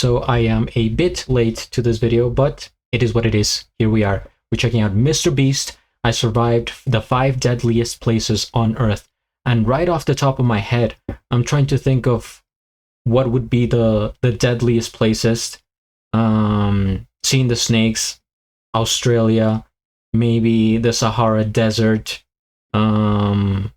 so I am a bit late to this video, but it is what it is. Here we are. We're checking out MrBeast. I survived the 5 deadliest places on Earth. And right off the top of my head, I'm trying to think of what would be the deadliest places. Seeing the snakes, Australia, maybe the Sahara Desert, I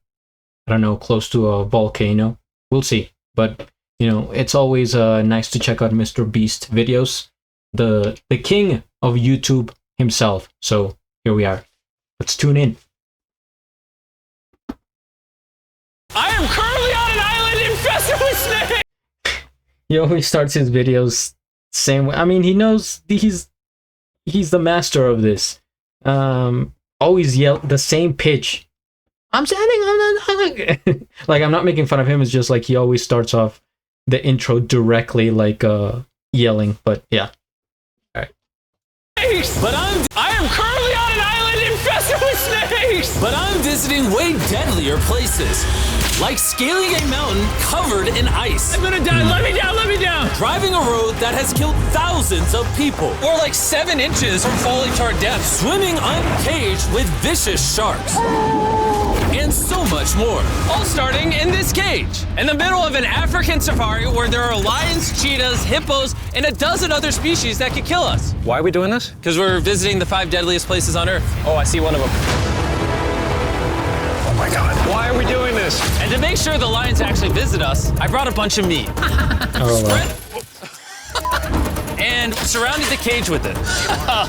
don't know, close to a volcano. We'll see. But, you know, it's always nice to check out MrBeast videos. The king of YouTube himself. So here we are. Let's tune in. I am currently on an island infested with snakes! He always starts his videos same way. I mean, he knows he's the master of this. Always yell the same pitch. I'm standing on the like, I'm not making fun of him. It's just like he always starts off the intro directly, like yelling. But yeah. All right. But I am currently on an island infested with snakes! But I'm visiting way deadlier places, like scaling a mountain covered in ice. I'm gonna die, let me down, let me down! Driving a road that has killed thousands of people. Or like 7 inches from falling to our death. Swimming uncaged with vicious sharks. And so much more. All starting in this cage, in the middle of an African safari where there are lions, cheetahs, hippos, and a dozen other species that could kill us. Why are we doing this? Because we're visiting the 5 deadliest places on Earth. Oh, I see one of them. Oh my God. Why are we doing this? And to make sure the lions actually visit us, I brought a bunch of meat. And surrounded the cage with it.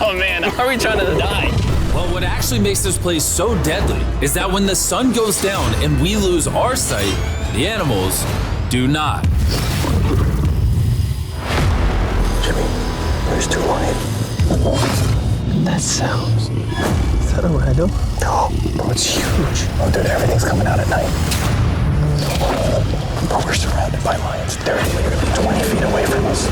Oh man, are we trying to die? Well, what actually makes this place so deadly is that when the sun goes down and we lose our sight, the animals do not. Jimmy, there's 2 lions. That sounds... Is that a rhino? No, bro, it's huge. Oh, dude, everything's coming out at night. Bro, we're surrounded by lions. They're literally 20 feet away from us.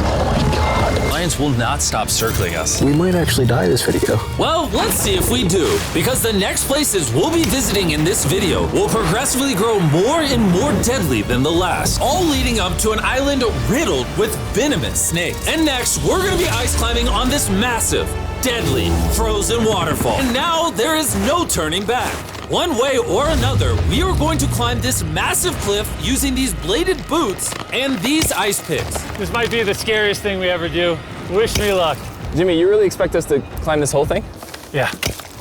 Oh my God. Lions will not stop circling us. We might actually die this video. Well, let's see if we do, because the next places we'll be visiting in this video will progressively grow more and more deadly than the last, all leading up to an island riddled with venomous snakes. And next, we're gonna be ice climbing on this massive, deadly, frozen waterfall. And now there is no turning back. One way or another, we are going to climb this massive cliff using these bladed boots and these ice picks. This might be the scariest thing we ever do. Wish me luck. Jimmy, you really expect us to climb this whole thing? Yeah.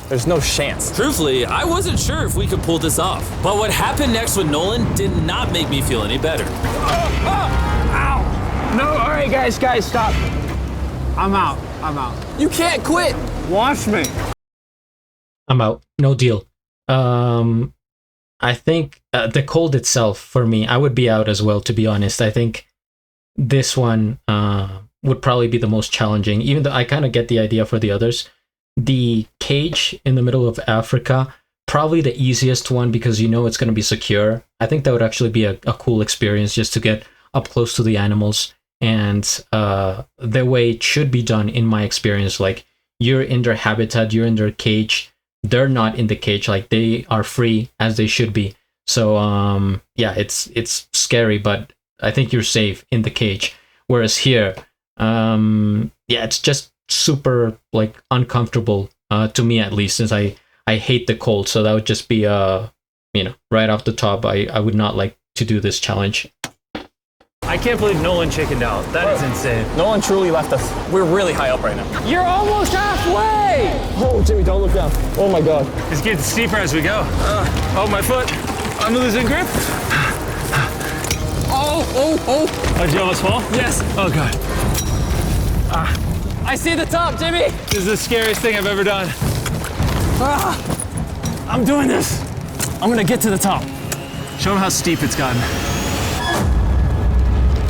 There's no chance. Truthfully, I wasn't sure if we could pull this off. But what happened next with Nolan did not make me feel any better. Ow! No, all right, guys, stop. I'm out. You can't quit. Watch me. I'm out. No deal. I think the cold itself, for me, I would be out as well, to be honest. I think this one would probably be the most challenging, even though I kind of get the idea for the others. The cage in the middle of Africa, probably the easiest one because you know it's going to be secure. I think that would actually be a cool experience just to get up close to the animals. And the way it should be done, in my experience, like you're in their habitat, you're in their cage. They're not in the cage, like they are free as they should be. So yeah, it's scary, but I think you're safe in the cage. Whereas here, yeah, it's just super like uncomfortable to me, at least, since I hate the cold. So that would just be you know, right off the top, I would not like to do this challenge. I can't believe Nolan chickened out. That is insane. Nolan truly left us. We're really high up right now. You're almost halfway! Oh, Jimmy, don't look down. Oh my God. It's getting steeper as we go. Oh, my foot. I'm losing grip. Oh, did you almost fall? Yes. Oh, God. I see the top, Jimmy. This is the scariest thing I've ever done. I'm doing this. I'm gonna get to the top. Show him how steep it's gotten.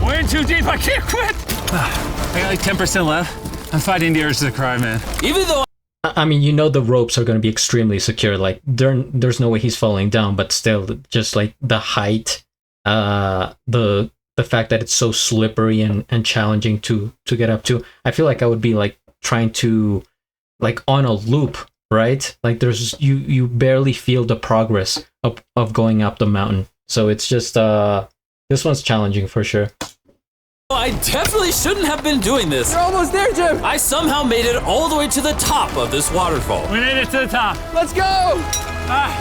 We're in too deep, I can't quit. I got like 10% left. I'm fighting the urge to cry, man. Even though I mean, you know, the ropes are going to be extremely secure. Like there's no way he's falling down, but still, just like the height, the fact that it's so slippery and challenging to get up to, I feel like I would be like trying to, like, on a loop, right? Like there's you barely feel the progress of going up the mountain. So it's just this one's challenging for sure. I definitely shouldn't have been doing this. We're almost there, Jim. I somehow made it all the way to the top of this waterfall. We made it to the top. Let's go.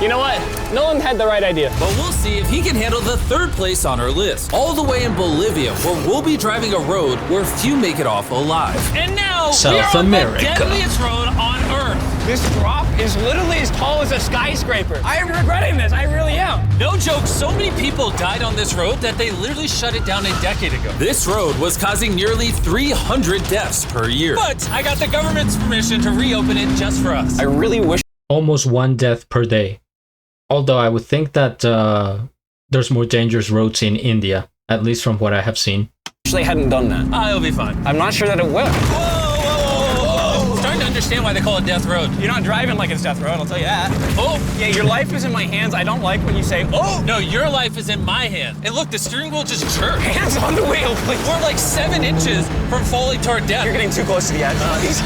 You know what? Nolan had the right idea. But we'll see if he can handle the third place on our list. All the way in Bolivia, where we'll be driving a road where few make it off alive. And now South we are on America. the deadliest road on Earth. This drop is literally as tall as a skyscraper. I am regretting this. I really am. No joke, so many people died on this road that they literally shut it down a decade ago. This road was causing nearly 300 deaths per year. But I got the government's permission to reopen it just for us. I really wish Almost 1 death per day. Although I would think that there's more dangerous roads in India, at least from what I have seen. they hadn't done that. It'll be fine. I'm not sure that it will. I'm starting to understand why they call it Death Road. You're not driving like it's death road, I'll tell you that. Oh, Yeah, your life is in my hands. I don't like when you say, oh, no, your life is in my hand. And look, the steering wheel just jerked. hands on the wheel, please. We're like 7 inches from falling to our death. You're getting too close to the edge. Please.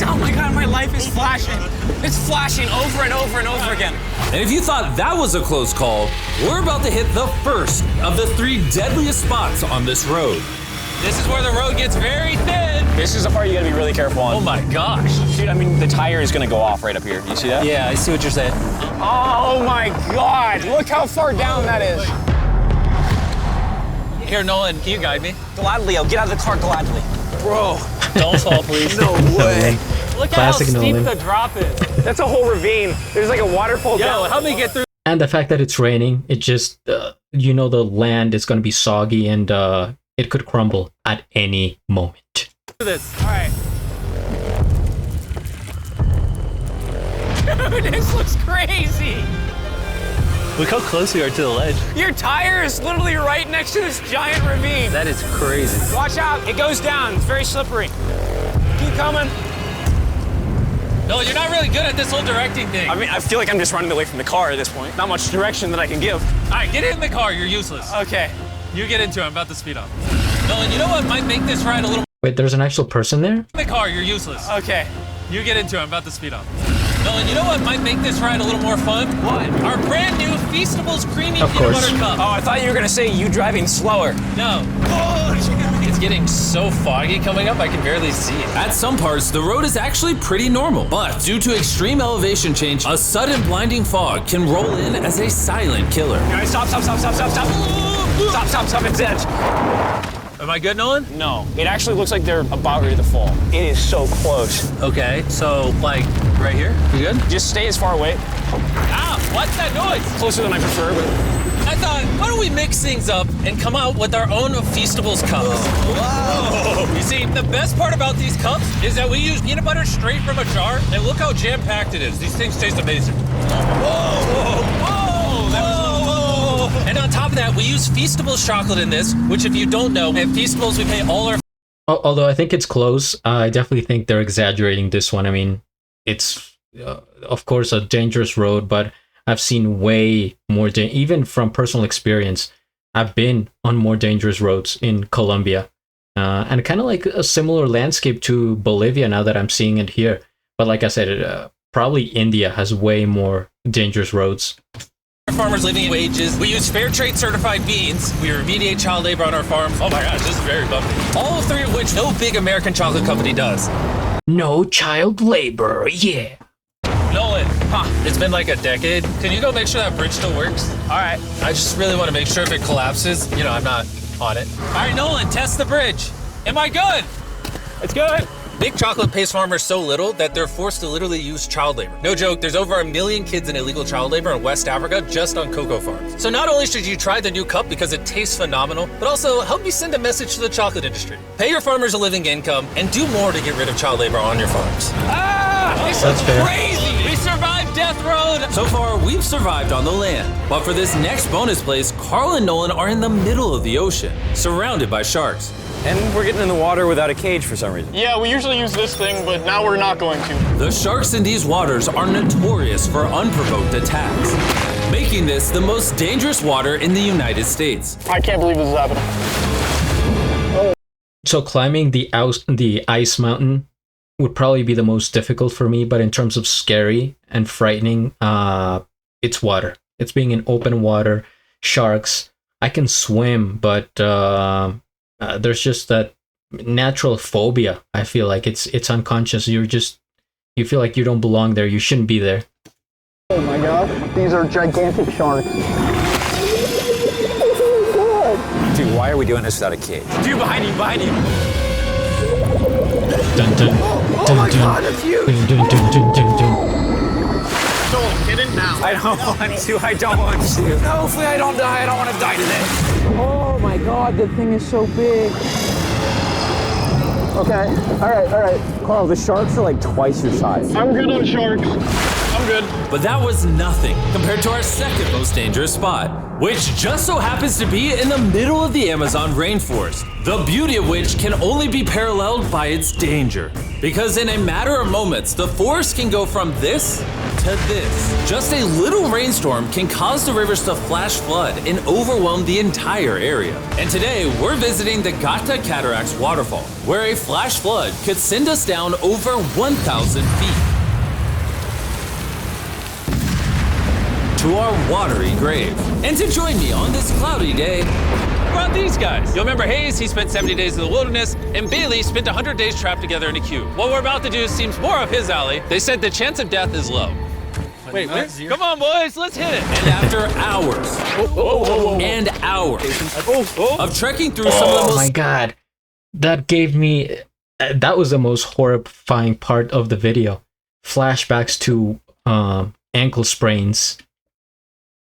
Oh my God, my life is flashing. It's flashing over and over and over again. And if you thought that was a close call, we're about to hit the first of the 3 deadliest spots on this road. This is where the road gets very thin. This is the part you gotta be really careful on. Oh my gosh. Dude, I mean, the tire is gonna go off right up here. You see that? Yeah, I see what you're saying. Oh my God, look how far down that is. Here, Nolan, can you guide me? Gladly, I'll get out of the car gladly. Bro. Don't fall, please. No way. Look Classic at how steep Nolan. the drop is. That's a whole ravine. There's like a waterfall Yo, down. help me get through. And the fact that it's raining, it just, you know, the land is going to be soggy and it could crumble at any moment. this. All right. Dude, this looks crazy. Look how close we are to the ledge. Your tire is literally right next to this giant ravine. That is crazy. Watch out, it goes down. It's very slippery. Keep coming. No, you're not really good at this whole directing thing. I mean, I feel like I'm just running away from the car at this point. Not much direction that I can give. All right, get in the car. You're useless. Okay. You get into it. I'm about to speed up. Nolan, you know what might make this ride a little... Wait, there's an actual person there? In the car, you're useless. Okay. You get into it. I'm about to speed up. Nolan, you know what might make this ride a little more fun? What? Our brand new Feastables Creamy Of Peanut course. Butter Cup. Oh, I thought you were gonna say you driving slower. No. It's getting so foggy coming up, I can barely see it. At some parts, the road is actually pretty normal, but due to extreme elevation change, a sudden blinding fog can roll in as a silent killer. Guys, stop. Stop, it's edge. Am I good, Nolan? No, it actually looks like they're about ready to fall. It is so close. Okay, so like right here? You good? Just stay as far away. Ah, what's that noise? Closer than I prefer, but I thought, why don't we mix things up and come out with our own Feastables cups? Whoa. You see, the best part about these cups is that we use peanut butter straight from a jar, and look how jam-packed it is. These things taste amazing. And on top of that, we use Feastables chocolate in this, which if you don't know, at Feastables we pay all our Although I think it's close, I definitely think they're exaggerating this one. I mean, it's, of course, a dangerous road, but I've seen way more, even from personal experience, I've been on more dangerous roads in Colombia. And kind of like a similar landscape to Bolivia now that I'm seeing it here. But like I said, probably India has way more dangerous roads. farmers living wages. We use fair trade certified beans. We remediate child labor on our farms. Oh my gosh, this is very bumpy. All 3 of which no big American chocolate company does. No child labor, yeah. Nolan, it's been like a decade. Can you go make sure that bridge still works? all right. I just really want to make sure if it collapses, you know, I'm not on it. All right, Nolan, test the bridge. Am I good? It's good. Big chocolate pays farmers so little that they're forced to literally use child labor. No joke, there's over 1 million kids in illegal child labor in West Africa just on cocoa farms. So not only should you try the new cup because it tastes phenomenal, but also help me send a message to the chocolate industry. Pay your farmers a living income and do more to get rid of child labor on your farms. This That's is fair. crazy. We survived Death Road! So far, we've survived on the land. But for this next bonus place, Carl and Nolan are in the middle of the ocean, surrounded by sharks. And we're getting in the water without a cage for some reason. Yeah, we usually use this thing, but now we're not going to. The sharks in these waters are notorious for unprovoked attacks, making this the most dangerous water in the United States. I can't believe this is happening. So climbing the ice mountain would probably be the most difficult for me, but in terms of scary and frightening, it's water. It's being in open water, sharks. I can swim, but there's just that natural phobia. I feel like it's unconscious. You feel like you don't belong there. You shouldn't be there. Oh my gosh, these are gigantic sharks. Dude, why are we doing this without a cage? Dude, behind you, behind you. Dun, dun, Oh my god, it's huge! dun, dun, dun, dun, dun, dun. Joel, get in now. I don't want to, I don't want to. No, hopefully I don't die, I don't want to die today. Oh my god, the thing is so big. Okay, all right. Carl, the sharks are like twice your size. I'm good on sharks. I'm good. But that was nothing compared to our second most dangerous spot, which just so happens to be in the middle of the Amazon rainforest, the beauty of which can only be paralleled by its danger. Because in a matter of moments, the forest can go from this to this. Just a little rainstorm can cause the rivers to flash flood and overwhelm the entire area. And today, we're visiting the Gata Cataracts waterfall, where a flash flood could send us down over 1,000 feet. To our watery grave. And to join me on this cloudy day, brought these guys. You'll remember Hayes, he spent 70 days in the wilderness, and Bailey spent 100 days trapped together in a cube. What we're about to do seems more up his alley. They said the chance of death is low. Wait, come on, boys, let's hit it. And after hours and hours of trekking through some of the Oh most my god, that gave me. That was the most horrifying part of the video. Flashbacks to ankle sprains.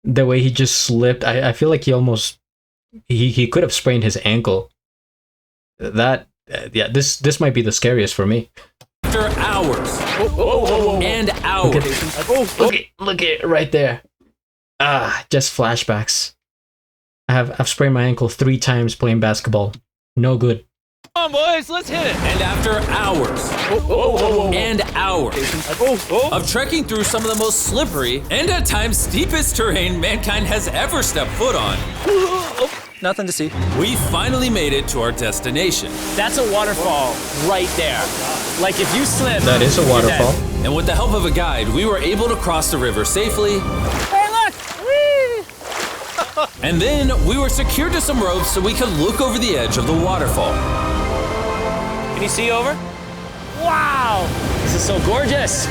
The way he just slipped, I feel like he almost he could have sprained his ankle. That yeah, this might be the scariest for me. after hours and hours. Look at it right there. Just flashbacks. I've sprained my ankle 3 times playing basketball. No good. Come on, boys, let's hit it. And after hours and hours of trekking through some of the most slippery and at times steepest terrain mankind has ever stepped foot on, Nothing to see. we finally made it to our destination. That's a waterfall right there. Like if you slip, That is a you're dead. waterfall. And with the help of a guide, we were able to cross the river safely. Hey, look! Whee! And then we were secured to some ropes so we could look over the edge of the waterfall. Can you see over? Wow! This is so gorgeous.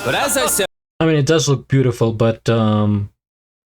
But as I said I mean, it does look beautiful, but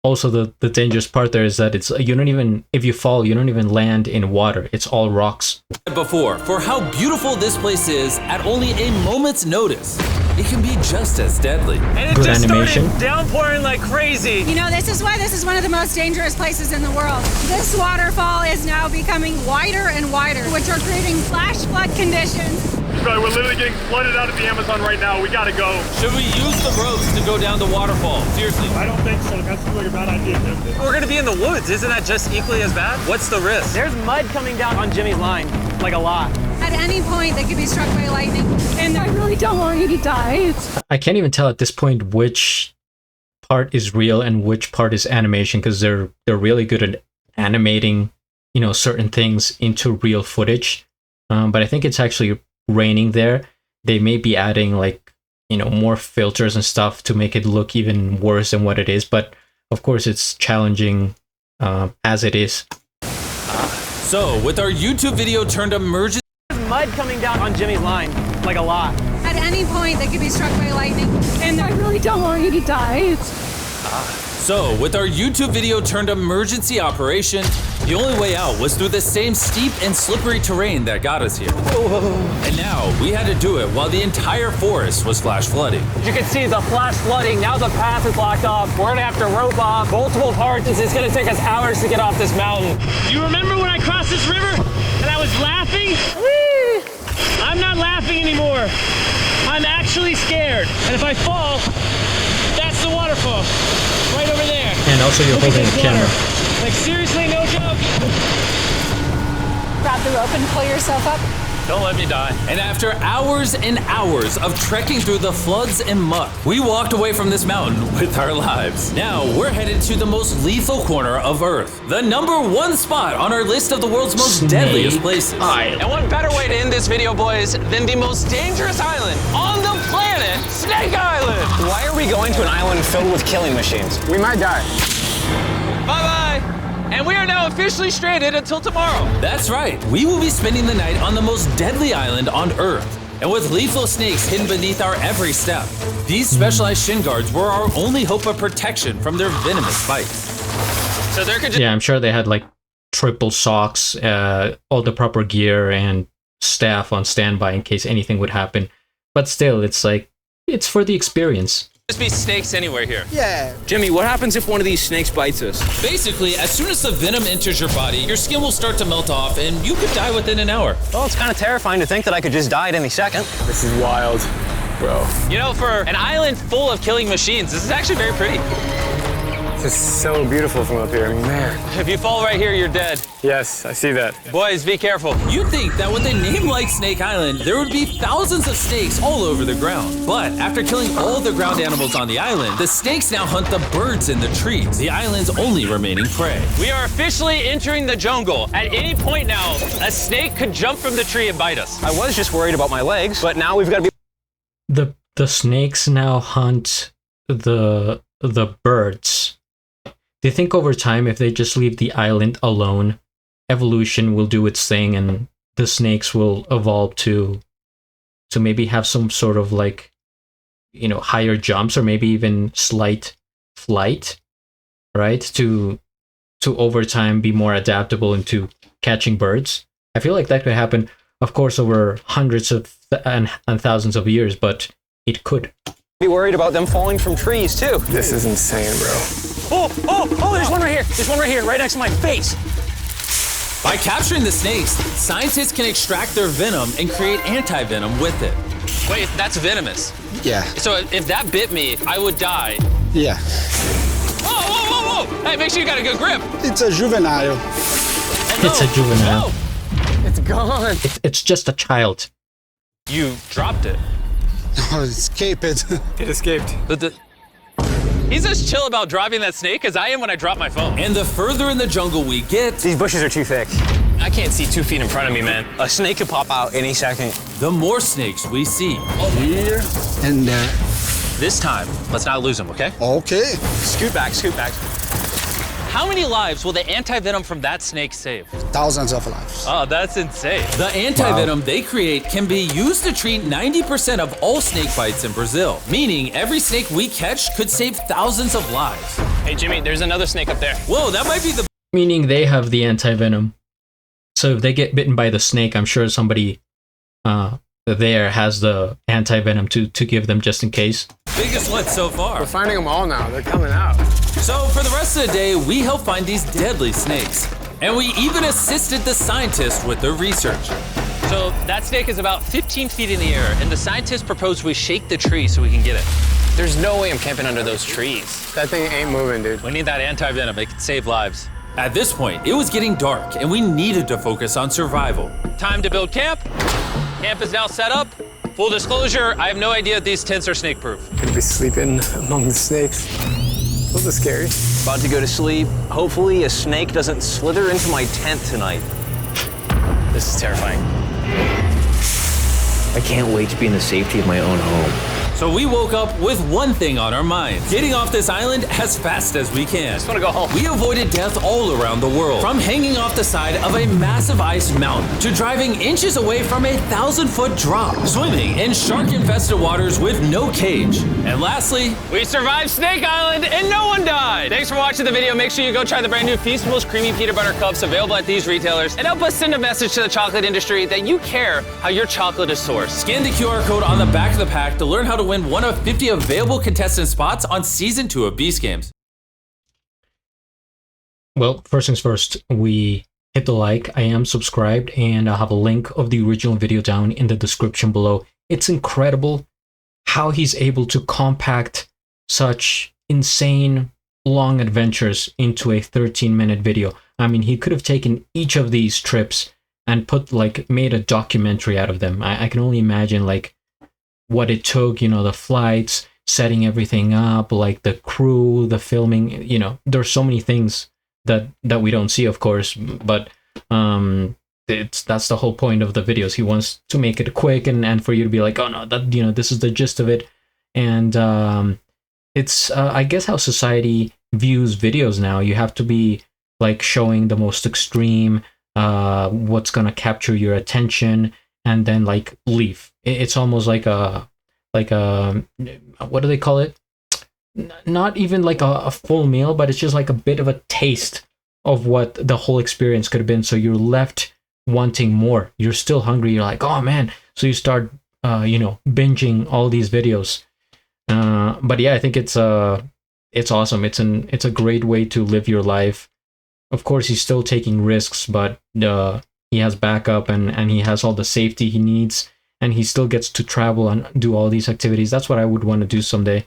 also the dangerous part there is that it's you don't even, if you fall, you don't even land in water. It's all rocks. before, for how beautiful this place is at only a moment's notice, it can be just as deadly. And it Good just animation. started downpouring like crazy. You know, this is why this is one of the most dangerous places in the world. This waterfall is now becoming wider and wider, which are creating flash flood conditions. Sorry, we're literally getting flooded out of the Amazon right now. We gotta go. Should we use the ropes to go down the waterfall? Seriously. I don't think so. That seems like a bad idea. We're gonna be in the woods. Isn't that just equally as bad? What's the risk? There's mud coming down on Jimmy's line, like a lot. At any point, they could be struck by lightning. And I really don't want you to die. I can't even tell at this point which part is real and which part is animation, because they're really good at animating, you know, certain things into real footage. But I think it's actually raining there. They may be adding, like, you know, more filters and stuff to make it look even worse than what it is. But of course, it's challenging as it is. So, with our YouTube video turned emergency There's mud coming down on Jimmy's line, like a lot. At any point, they could be struck by lightning. And I really don't want you to die. So, with our YouTube video turned emergency operation, the only way out was through the same steep and slippery terrain that got us here. And now, we had to do it while the entire forest was flash flooding. You can see the flash flooding. Now the path is blocked off. We're gonna have to rope off multiple parts. It's gonna take us hours to get off this mountain. You remember when I crossed this river and I was laughing? Whee! I'm not laughing anymore. I'm actually scared. And if I fall, that's the waterfall. Right over there. And also, you're Look at holding this the camera. water. Like, seriously, no joke? Grab the rope and pull yourself up. Don't let me die. And after hours and hours of trekking through the floods and muck, we walked away from this mountain with our lives. Now we're headed to the most lethal corner of Earth, the #1 spot on our list of the world's most deadliest places. And what better way to end this video, boys, than the most dangerous island on the planet, Snake Island? Why are we going to an island filled with killing machines? We might die. Bye-bye. And we are now officially stranded until tomorrow. That's right. We will be spending the night on the most deadly island on Earth. And with lethal snakes hidden beneath our every step, these specialized shin guards were our only hope of protection from their venomous bites. So there could just... Yeah, I'm sure they had like triple socks, all the proper gear, and staff on standby in case anything would happen. But still, it's like, it's for the experience. Just be snakes anywhere here. Yeah. Jimmy, what happens if one of these snakes bites us? Basically, as soon as the venom enters your body, your skin will start to melt off and you could die within an hour. Well, it's kind of terrifying to think that I could just die at any second. This is wild, bro. You know, for an island full of killing machines, this is actually very pretty. This is so beautiful from up here, man. If you fall right here, you're dead. Yes, I see that. Boys, be careful. You'd think that with a name like Snake Island, there would be thousands of snakes all over the ground. But after killing all the ground animals on the island, the snakes now hunt the birds in the trees, the island's only remaining prey. We are officially entering the jungle. At any point now, a snake could jump from the tree and bite us. I was just worried about my legs, but now we've got to be... The snakes now hunt the birds. Do you think over time, if they just leave the island alone, evolution will do its thing and the snakes will evolve to maybe have some sort of like, you know, higher jumps or maybe even slight flight, right? To over time be more adaptable into catching birds? I feel like that could happen, of course, over hundreds of and thousands of years, but it could. Be worried about them falling from trees, too. This is insane, bro. Oh, there's one right here. There's one right here, right next to my face. By capturing the snakes, scientists can extract their venom and create anti-venom with it. Wait, that's venomous. Yeah. So if that bit me, I would die. Yeah. Whoa! Hey, make sure you got a good grip. It's a juvenile. It's a juvenile. It's gone. It's just a child. You dropped it. Oh, it escaped. It escaped. But he's as chill about dropping that snake as I am when I drop my phone. And the further in the jungle we get, These bushes are too thick. I can't see 2 feet in front of me, man. A snake could pop out any second. the more snakes we see. Here and there. This time, let's not lose him, okay? Okay. Scoot back, scoot back. How many lives will the anti-venom from that snake save? Thousands of lives. Oh, that's insane. The anti-venom they create can be used to treat 90% of all snake bites in Brazil, meaning every snake we catch could save thousands of lives. Hey, Jimmy, there's another snake up there. Whoa, that might be the... Meaning they have the anti-venom. So if they get bitten by the snake, I'm sure somebody there has the anti-venom to give them just in case. biggest one so far. We're finding them all now. They're coming out. So for the rest of the day, we helped find these deadly snakes. And we even assisted the scientists with their research. So that snake is about 15 feet in the air, and the scientists proposed we shake the tree so we can get it. There's no way I'm camping under those trees. That thing ain't moving, dude. We need that anti-venom. It can save lives. At this point, it was getting dark, and we needed to focus on survival. Time to build camp. Camp is now set up. Full disclosure, I have no idea if these tents are snake-proof. Could be sleeping among the snakes. Those are scary. About to go to sleep. Hopefully a snake doesn't slither into my tent tonight. This is terrifying. I can't wait to be in the safety of my own home. So we woke up with one thing on our minds: getting off this island as fast as we can. I just want to go home. We avoided death all around the world, from hanging off the side of a massive ice mountain to driving inches away from a 1,000-foot drop, swimming in shark-infested waters with no cage. And lastly, We survived Snake Island and no one died. Thanks for watching the video. Make sure you go try the brand new Feastables Creamy Peanut Butter Cups available at these retailers, and help us send a message to the chocolate industry that you care how your chocolate is sourced. scan the QR code on the back of the pack to learn how to win one of 50 available contestant spots on Season 2 of Beast Games. Well, first things first, we hit the like. I am subscribed, and I'll have a link of the original video down in the description below. It's incredible how he's able to compact such insane long adventures into a 13-minute video. I mean, he could have taken each of these trips and made a documentary out of them. I can only imagine what it took, the flights, setting everything up, the crew, the filming, there's so many things that we don't see, of course, but that's the whole point of the videos. He wants to make it quick and for you to be like, oh no, that this is the gist of it. And it's I guess how society views videos now. You have to be like showing the most extreme, what's gonna capture your attention, and then like leave. It's almost like a what do they call it? Not even like a full meal, but it's just like a bit of a taste of what the whole experience could have been. So you're left wanting more. You're still hungry. You're like, oh man. So you start, binging all these videos. But yeah, I think it's awesome. It's a great way to live your life. Of course, he's still taking risks, but he has backup and he has all the safety he needs, and he still gets to travel and do all these activities. That's what I would want to do someday.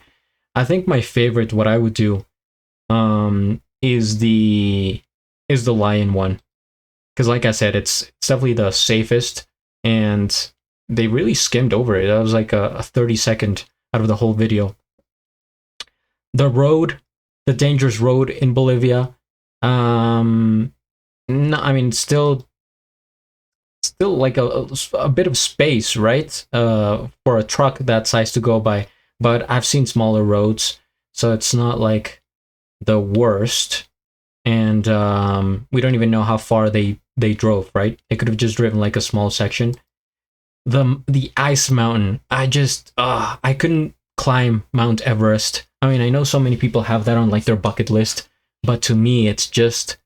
I think my favorite, what I would do, is the lion one, because like I said, it's definitely the safest, and they really skimmed over it. That was like a 30-second out of the whole video. The dangerous road in Bolivia. No, I mean, still like a bit of space, right? For a truck that size to go by. But I've seen smaller roads, so it's not like the worst. And we don't even know how far they drove, right? They could have just driven like a small section. The ice mountain, I couldn't climb Mount Everest. I mean, I know so many people have that on like their bucket list, but to me, it's just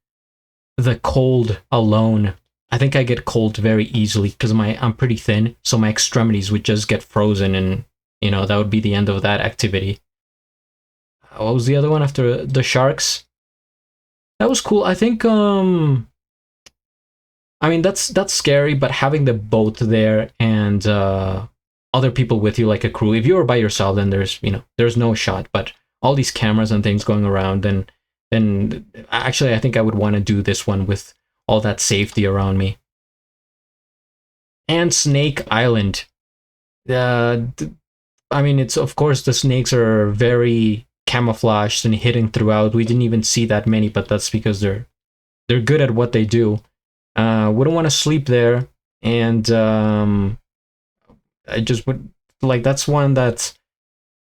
the cold alone. I think I get cold very easily because I'm pretty thin, so my extremities would just get frozen, and that would be the end of that activity. What was the other one after the sharks? That was cool. I think I mean, that's scary, but having the boat there and other people with you, like a crew. If you were by yourself, then there's no shot. But all these cameras and things going around, then actually I think I would want to do this one with all that safety around me. And Snake Island. I mean, it's, of course, the snakes are very camouflaged and hidden throughout. We didn't even see that many, but that's because they're good at what they do. Wouldn't want to sleep there, and I just would like, that's one that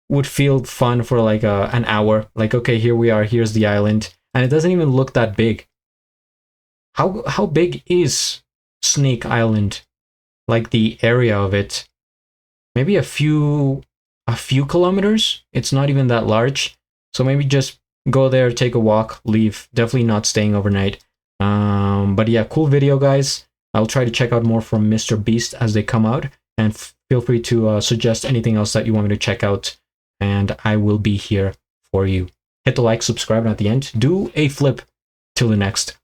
would feel fun for like an hour. Like, okay, here we are, here's the island, and it doesn't even look that big. How big is Snake Island? Like the area of it, maybe a few kilometers. It's not even that large, so maybe just go there, take a walk, leave. Definitely not staying overnight. But yeah, cool video, guys. I'll try to check out more from MrBeast as they come out, and feel free to suggest anything else that you want me to check out, and I will be here for you. Hit the like, subscribe, and at the end, do a flip. Till the next